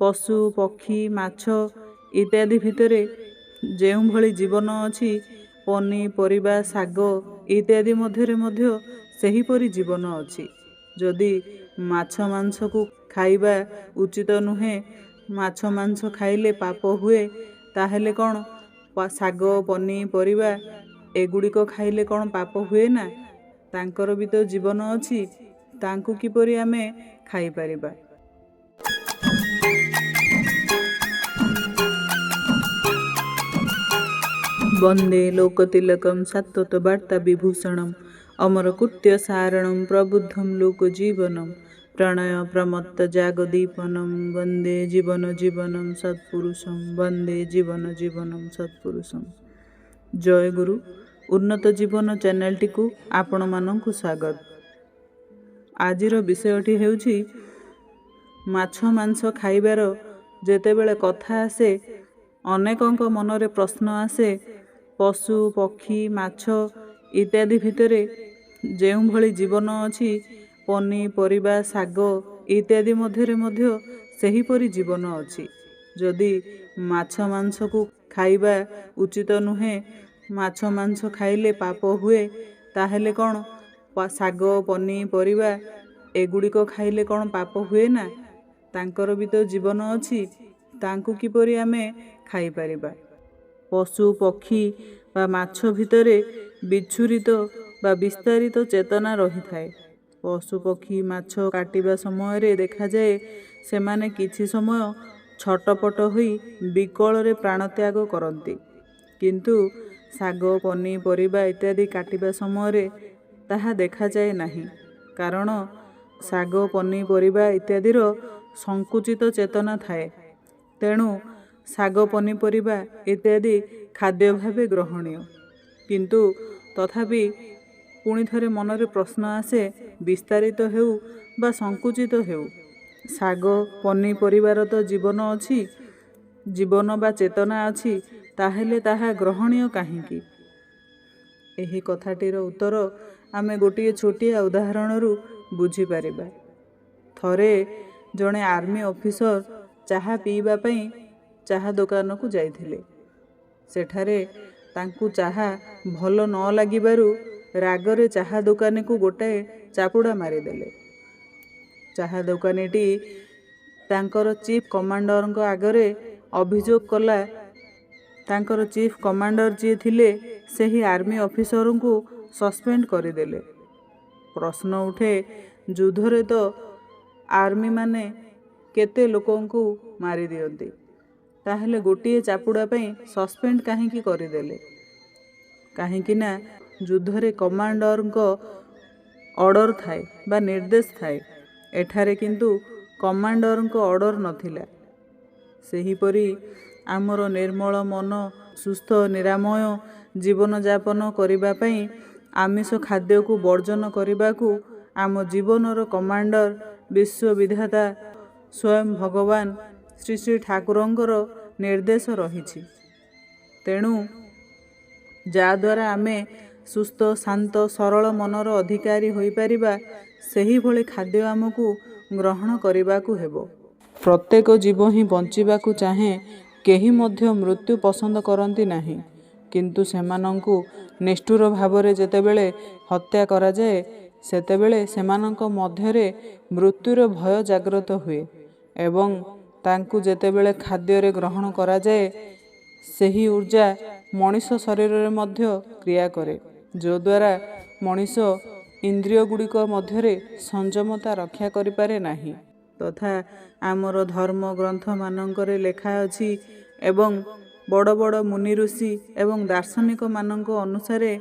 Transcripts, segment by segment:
ପଶୁ ପକ୍ଷୀ ମାଛ ଇତ୍ୟାଦି ଭିତରେ ଯେଉଁଭଳି ଜୀବନ ଅଛି, ପନିପରିବା ଶାଗ ଇତ୍ୟାଦି ମଧ୍ୟରେ ମଧ୍ୟ ସେହିପରି ଜୀବନ ଅଛି। ଯଦି ମାଛ ମାଂସକୁ ଖାଇବା ଉଚିତ ନୁହେଁ, ମାଛ ମାଂସ ଖାଇଲେ ପାପ ହୁଏ, ତାହେଲେ କ'ଣ ଶାଗ ପନିପରିବା ଏଗୁଡ଼ିକ ଖାଇଲେ କ'ଣ ପାପ ହୁଏ ନା? ତାଙ୍କର ବି ତ ଜୀବନ ଅଛି, ତାଙ୍କୁ କିପରି ଆମେ ଖାଇପାରିବା? ବନ୍ଦେ ଲୋକତିଲକಂ ସାତ୍ୱତ ବାର୍ତ୍ତା ବିଭୂଷଣಂ ଅମରକୃତ୍ୟ ସାରଣଂ ପ୍ରବୁଦ୍ଧಂ ଲୋକଜୀବନಂ ପ୍ରଣୟ ପ୍ରମତ୍ତ ଜାଗଦୀପନಂ ବନ୍ଦେ ଜୀବନ ଜୀବନಂ ସତ୍ପୁରୁଷಂ ବନ୍ଦେ ଜୀବନ ଜୀବନಂ ସତ୍ପୁରୁଷಂ। ଜୟ ଗୁରୁ। ଉନ୍ନତ ଜୀବନ ଚ୍ୟାନେଲଟିକୁ ଆପଣମାନଙ୍କୁ ସ୍ୱାଗତ। ଆଜିର ବିଷୟଟି ହେଉଛି ମାଛ ମାଂସ ଖାଇବାର ଯେତେବେଳେ କଥା ଆସେ, ଅନେକଙ୍କ ମନରେ ପ୍ରଶ୍ନ ଆସେ, ପଶୁ ପକ୍ଷୀ ମାଛ ଇତ୍ୟାଦି ଭିତରେ ଯେଉଁଭଳି ଜୀବନ ଅଛି, ପନିପରିବା ଶାଗ ଇତ୍ୟାଦି ମଧ୍ୟରେ ମଧ୍ୟ ସେହିପରି ଜୀବନ ଅଛି। ଯଦି ମାଛ ମାଂସକୁ ଖାଇବା ଉଚିତ ନୁହେଁ, ମାଛ ମାଂସ ଖାଇଲେ ପାପ ହୁଏ, ତାହେଲେ କ'ଣ ଶାଗ ପନିପରିବା ଏଗୁଡ଼ିକ ଖାଇଲେ କ'ଣ ପାପ ହୁଏ ନା? ତାଙ୍କର ବି ତ ଜୀବନ ଅଛି, ତାଙ୍କୁ କିପରି ଆମେ ଖାଇପାରିବା? ପଶୁ ପକ୍ଷୀ ବା ମାଛ ଭିତରେ ବିଚ୍ଛୁରିତ ବା ବିସ୍ତାରିତ ଚେତନା ରହିଥାଏ। ପଶୁ ପକ୍ଷୀ ମାଛ କାଟିବା ସମୟରେ ଦେଖାଯାଏ, ସେମାନେ କିଛି ସମୟ ଛଟପଟ ହୋଇ ବିକଳରେ ପ୍ରାଣତ୍ୟାଗ କରନ୍ତି। କିନ୍ତୁ ଶାଗ ପନିପରିବା ଇତ୍ୟାଦି କାଟିବା ସମୟରେ ତାହା ଦେଖାଯାଏ ନାହିଁ, କାରଣ ଶାଗ ପନିପରିବା ଇତ୍ୟାଦିର ସଙ୍କୁଚିତ ଚେତନା ଥାଏ। ତେଣୁ ଶାଗ ପନିପରିବା ଇତ୍ୟାଦି ଖାଦ୍ୟ ଭାବେ ଗ୍ରହଣୀୟ। କିନ୍ତୁ ତଥାପି ପୁଣି ଥରେ ମନରେ ପ୍ରଶ୍ନ ଆସେ, ବିସ୍ତାରିତ ହେଉ ବା ସଙ୍କୁଚିତ ହେଉ, ଶାଗ ପନିପରିବାର ତ ଜୀବନ ଅଛି, ଜୀବନ ବା ଚେତନା ଅଛି, ତାହେଲେ ତାହା ଗ୍ରହଣୀୟ କାହିଁକି? ଏହି କଥାଟିର ଉତ୍ତର ଆମେ ଗୋଟିଏ ଛୋଟିଆ ଉଦାହରଣରୁ ବୁଝିପାରିବା। ଥରେ ଜଣେ ଆର୍ମି ଅଫିସର ଚାହା ପିଇବା ପାଇଁ ଚାହା ଦୋକାନକୁ ଯାଇଥିଲେ। ସେଠାରେ ତାଙ୍କୁ ଚାହା ଭଲ ନ ଲାଗିବାରୁ ରାଗରେ ଚାହା ଦୋକାନୀକୁ ଗୋଟାଏ ଚାପୁଡ଼ା ମାରିଦେଲେ। ଚାହା ଦୋକାନୀଟି ତାଙ୍କର ଚିଫ୍ କମାଣ୍ଡରଙ୍କ ଆଗରେ ଅଭିଯୋଗ କଲା। ତାଙ୍କର ଚିଫ୍ କମାଣ୍ଡର ଯିଏ ଥିଲେ, ସେହି ଆର୍ମି ଅଫିସରଙ୍କୁ ସସ୍ପେଣ୍ଡ କରିଦେଲେ। ପ୍ରଶ୍ନ ଉଠେ, ଯୁଦ୍ଧରେ ତ ଆର୍ମିମାନେ କେତେ ଲୋକଙ୍କୁ ମାରିଦିଅନ୍ତି, ତାହେଲେ ଗୋଟିଏ ଚାପୁଡ଼ା ପାଇଁ ସସ୍ପେଣ୍ଡ କାହିଁକି କରିଦେଲେ? କାହିଁକି ନା ଯୁଦ୍ଧରେ କମାଣ୍ଡରଙ୍କ ଅର୍ଡ଼ର ଥାଏ ବା ନିର୍ଦ୍ଦେଶ ଥାଏ। ଏଠାରେ କିନ୍ତୁ କମାଣ୍ଡରଙ୍କ ଅର୍ଡ଼ର ନଥିଲା। ସେହିପରି ଆମର ନିର୍ମଳ ମନ, ସୁସ୍ଥ ନିରାମୟ ଜୀବନଯାପନ କରିବା ପାଇଁ ଆମିଷ ଖାଦ୍ୟକୁ ବର୍ଜନ କରିବାକୁ ଆମ ଜୀବନର କମାଣ୍ଡର ବିଶ୍ୱବିଧାତା ସ୍ୱୟଂ ଭଗବାନ ଶ୍ରୀ ଶ୍ରୀ ଠାକୁରଙ୍କର ନିର୍ଦ୍ଦେଶ ରହିଛି। ତେଣୁ ଯାହାଦ୍ୱାରା ଆମେ ସୁସ୍ଥ ଶାନ୍ତ ସରଳ ମନର ଅଧିକାରୀ ହୋଇପାରିବା, ସେହିଭଳି ଖାଦ୍ୟ ଆମକୁ ଗ୍ରହଣ କରିବାକୁ ହେବ। ପ୍ରତ୍ୟେକ ଜୀବ ହିଁ ବଞ୍ଚିବାକୁ ଚାହେଁ, କେହି ମଧ୍ୟ ମୃତ୍ୟୁ ପସନ୍ଦ କରନ୍ତି ନାହିଁ। କିନ୍ତୁ ସେମାନଙ୍କୁ ନିଷ୍ଠୁର ଭାବରେ ଯେତେବେଳେ ହତ୍ୟା କରାଯାଏ, ସେତେବେଳେ ସେମାନଙ୍କ ମଧ୍ୟରେ ମୃତ୍ୟୁର ଭୟ ଜାଗ୍ରତ ହୁଏ ଏବଂ ତାଙ୍କୁ ଯେତେବେଳେ ଖାଦ୍ୟରେ ଗ୍ରହଣ କରାଯାଏ, ସେହି ଊର୍ଜା ମଣିଷ ଶରୀରରେ ମଧ୍ୟ କ୍ରିୟା କରେ, ଯଦ୍ୱାରା ମଣିଷ ଇନ୍ଦ୍ରିୟଗୁଡ଼ିକ ମଧ୍ୟରେ ସଂଯମତା ରକ୍ଷା କରିପାରେ ନାହିଁ। ତଥା ଆମର ଧର୍ମ ଗ୍ରନ୍ଥମାନଙ୍କରେ ଲେଖା ଅଛି ଏବଂ ବଡ଼ ବଡ଼ ମୁନି ଋଷି ଏବଂ ଦାର୍ଶନିକମାନଙ୍କ ଅନୁସାରେ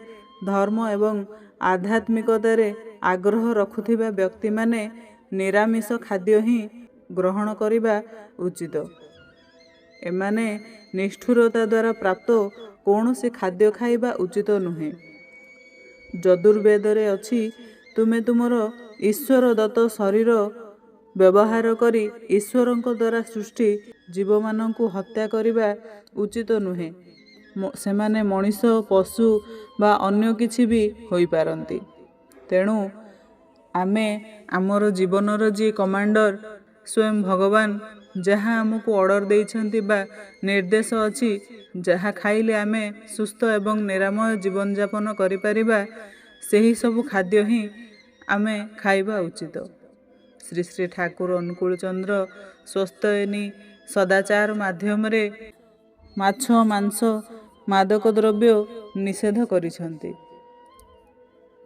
ଧର୍ମ ଏବଂ ଆଧ୍ୟାତ୍ମିକତାରେ ଆଗ୍ରହ ରଖୁଥିବା ବ୍ୟକ୍ତିମାନେ ନିରାମିଷ ଖାଦ୍ୟ ହିଁ ଗ୍ରହଣ କରିବା ଉଚିତ। ଏମାନେ ନିଷ୍ଠୁରତା ଦ୍ୱାରା ପ୍ରାପ୍ତ କୌଣସି ଖାଦ୍ୟ ଖାଇବା ଉଚିତ ନୁହେଁ। ଯଜୁର୍ବେଦରେ ଅଛି, ତୁମେ ତୁମର ଈଶ୍ୱର ଦତ୍ତ ଶରୀର ବ୍ୟବହାର କରି ଈଶ୍ୱରଙ୍କ ଦ୍ୱାରା ସୃଷ୍ଟି ଜୀବମାନଙ୍କୁ ହତ୍ୟା କରିବା ଉଚିତ ନୁହେଁ। ସେମାନେ ମଣିଷ, ପଶୁ ବା ଅନ୍ୟ କିଛି ବି ହୋଇପାରନ୍ତି। ତେଣୁ ଆମେ ଆମର ଜୀବନର ଯିଏ କମାଣ୍ଡର ସ୍ୱୟଂ ଭଗବାନ ଯାହା ଆମକୁ ଅର୍ଡ଼ର ଦେଇଛନ୍ତି ବା ନିର୍ଦ୍ଦେଶ ଅଛି, ଯାହା ଖାଇଲେ ଆମେ ସୁସ୍ଥ ଏବଂ ନିରାମୟ ଜୀବନଯାପନ କରିପାରିବା, ସେହି ସବୁ ଖାଦ୍ୟ ହିଁ ଆମେ ଖାଇବା ଉଚିତ। ଶ୍ରୀ ଶ୍ରୀ ଠାକୁର ଅନୁକୂଳ ଚନ୍ଦ୍ର ସ୍ୱସ୍ତୟନୀ ସଦାଚାର ମାଧ୍ୟମରେ ମାଛ, ମାଂସ, ମାଦକ ଦ୍ରବ୍ୟ ନିଷେଧ କରିଛନ୍ତି।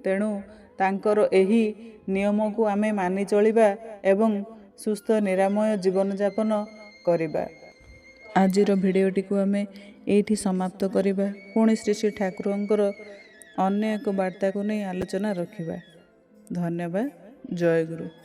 ତେଣୁ ତାଙ୍କର ଏହି ନିୟମକୁ ଆମେ ମାନି ଚଳିବା ଏବଂ ସୁସ୍ଥ ନିରାମୟ ଜୀବନଯାପନ କରିବା। ଆଜିର ଭିଡ଼ିଓଟିକୁ ଆମେ ଏଇଠି ସମାପ୍ତ କରିବା। ପୁଣି ଶ୍ରୀ ଶ୍ରୀ ଠାକୁରଙ୍କର ଅନ୍ୟ ଏକ ବାର୍ତ୍ତାକୁ ନେଇ ଆଲୋଚନା ରଖିବା। ଧନ୍ୟବାଦ। ଜୟ ଗୁରୁ।